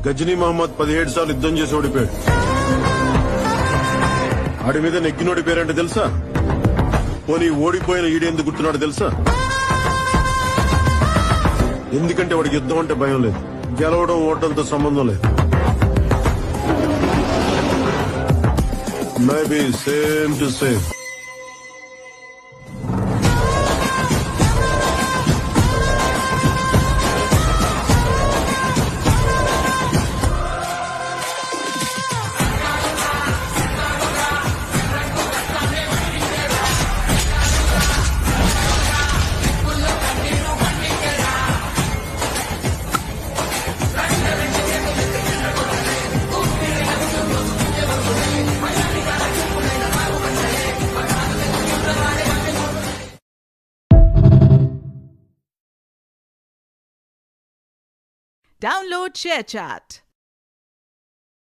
గజనీ మహమ్మద్ 17 సార్లు యుద్ధం చేసి ఓడిపోయాడు. ఆడి మీద నెగ్గినోడి పేరంటే తెలుసా? పోనీ ఓడిపోయిన ఈడెందుకు గుర్తున్నాడు తెలుసా? ఎందుకంటే వాడికి యుద్ధం అంటే భయం లేదు, గెలవడం ఓటంతో సంబంధం లేదు. Maybe same to same. Download ShareChat.